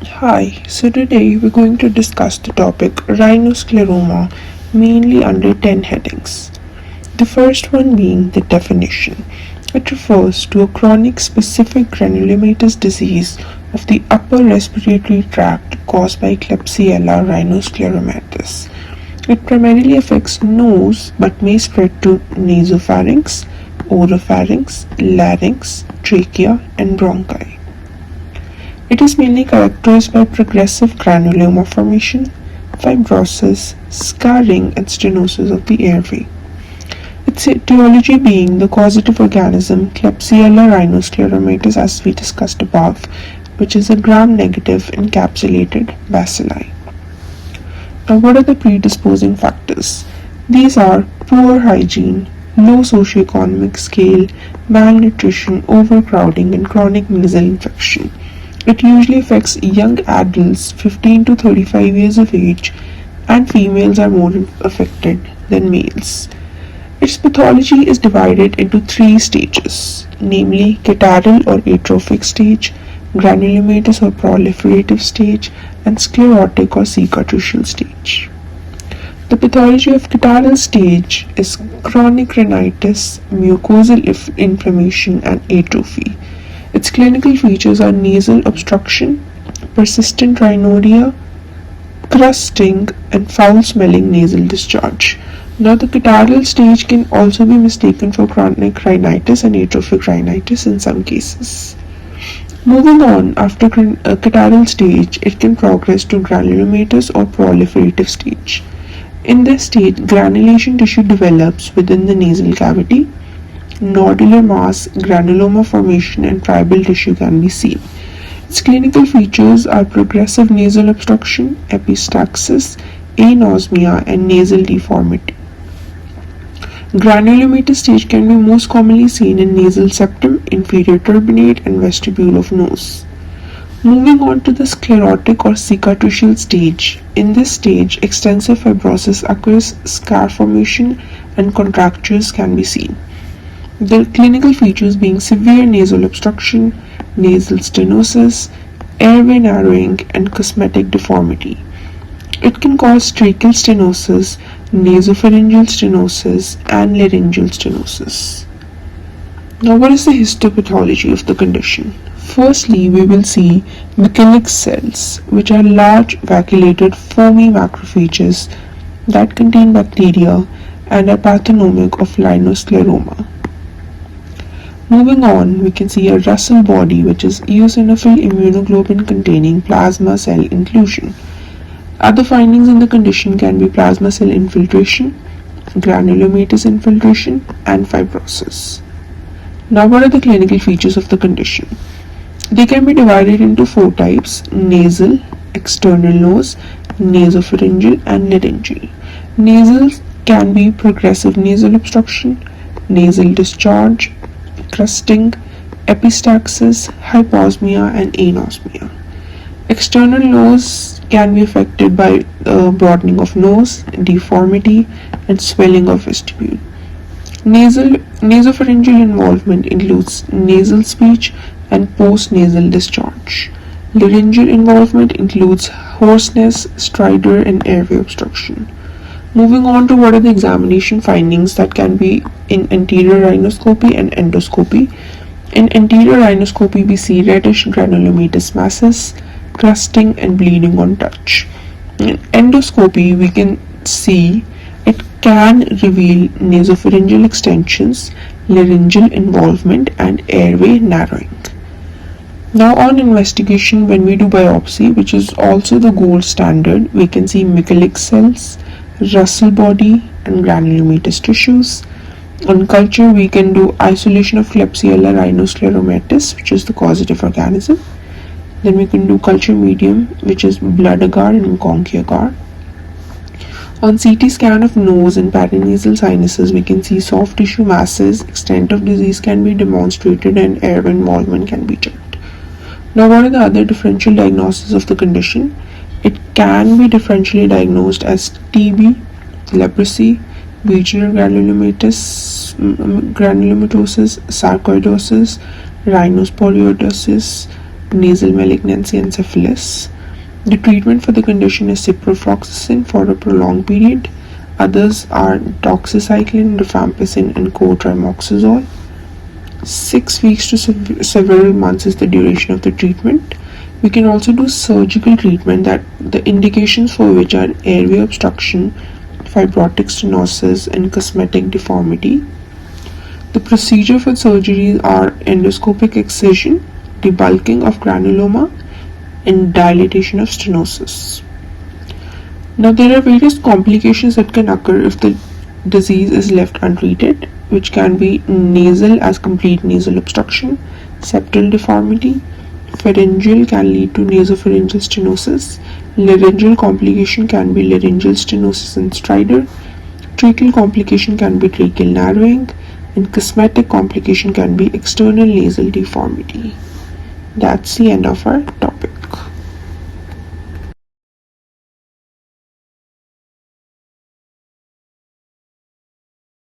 Hi, so today we're going to discuss the topic rhinoscleroma mainly under 10 headings. The first one being the definition. It refers to a chronic specific granulomatous disease of the upper respiratory tract caused by Klebsiella rhinoscleromatis. It primarily affects nose but may spread to nasopharynx, oropharynx, larynx, trachea, and bronchi. It is mainly characterized by progressive granuloma formation, fibrosis, scarring, and stenosis of the airway. Its etiology being the causative organism Klebsiella rhinoscleromatis as we discussed above, which is a gram-negative encapsulated bacilli. Now, what are the predisposing factors? These are poor hygiene, low socioeconomic scale, malnutrition, overcrowding, and chronic nasal infection. It usually affects young adults 15 to 35 years of age, and females are more affected than males. Its pathology is divided into three stages, namely catarrhal or atrophic stage, granulomatous or proliferative stage, and sclerotic or cicatricial stage. The pathology of catarrhal stage is chronic rhinitis, mucosal inflammation, and atrophy. Its clinical features are nasal obstruction, persistent rhinorrhea, crusting, and foul-smelling nasal discharge. Now, the catarrhal stage can also be mistaken for chronic rhinitis and atrophic rhinitis in some cases. Moving on, after catarrhal stage, it can progress to granulomatous or proliferative stage. In this stage, granulation tissue develops within the nasal cavity. Nodular mass, granuloma formation, and tribal tissue can be seen. Its clinical features are progressive nasal obstruction, epistaxis, anosmia, and nasal deformity. Granulomatous stage can be most commonly seen in nasal septum, inferior turbinate, and vestibule of nose. Moving on to the sclerotic or cicatricial stage. In this stage, extensive fibrosis occurs, scar formation, and contractures can be seen. The clinical features being severe nasal obstruction, nasal stenosis, airway narrowing, and cosmetic deformity. It can cause tracheal stenosis, nasopharyngeal stenosis, and laryngeal stenosis. Now, what is the histopathology of the condition? Firstly, we will see Michelix cells, which are large vacuolated foamy macrophages that contain bacteria and are pathognomonic of rhinoscleroma. Moving on, we can see a Russell body, which is eosinophil immunoglobulin containing plasma cell inclusion. Other findings in the condition can be plasma cell infiltration, granulomatous infiltration, and fibrosis. Now, what are the clinical features of the condition? They can be divided into four types: nasal, external nose, nasopharyngeal, and laryngeal. Nasal can be progressive nasal obstruction, nasal discharge, crusting, epistaxis, hyposmia, and anosmia. External nose can be affected by broadening of nose, deformity, and swelling of vestibule. Nasopharyngeal involvement includes nasal speech and postnasal discharge. Laryngeal involvement includes hoarseness, stridor, and airway obstruction. Moving on to what are the examination findings that can be in anterior rhinoscopy and endoscopy. In anterior rhinoscopy, we see reddish granulomatous masses, crusting, and bleeding on touch. In endoscopy, we can see it can reveal nasopharyngeal extensions, laryngeal involvement, and airway narrowing. Now, on investigation, when we do biopsy, which is also the gold standard, we can see Michelix cells, Russell body, and granulomatous tissues. On culture, we can do isolation of Klebsiella rhinoscleromatis, which is the causative organism. Then we can do culture medium, which is blood agar and conch agar. On CT scan of nose and paranasal sinuses, we can see soft tissue masses, extent of disease can be demonstrated, and airway involvement can be checked. Now, what are the other differential diagnoses of the condition? It can be differentially diagnosed as TB, leprosy, regional granulomatosis, sarcoidosis, rhinosporiodosis, nasal malignancy, and syphilis. The treatment for the condition is ciprofloxacin for a prolonged period. Others are doxycycline, rifampicin, and cotrimoxazole. 6 weeks to several months is the duration of the treatment. We can also do surgical treatment, that the indications for which are airway obstruction, fibrotic stenosis, and cosmetic deformity. The procedure for surgeries are endoscopic excision, debulking of granuloma, and dilatation of stenosis. Now, there are various complications that can occur if the disease is left untreated, which can be nasal as complete nasal obstruction, septal deformity, pharyngeal can lead to nasopharyngeal stenosis, laryngeal complication can be laryngeal stenosis and stridor, tracheal complication can be tracheal narrowing, and cosmetic complication can be external nasal deformity. That's the end of our talk.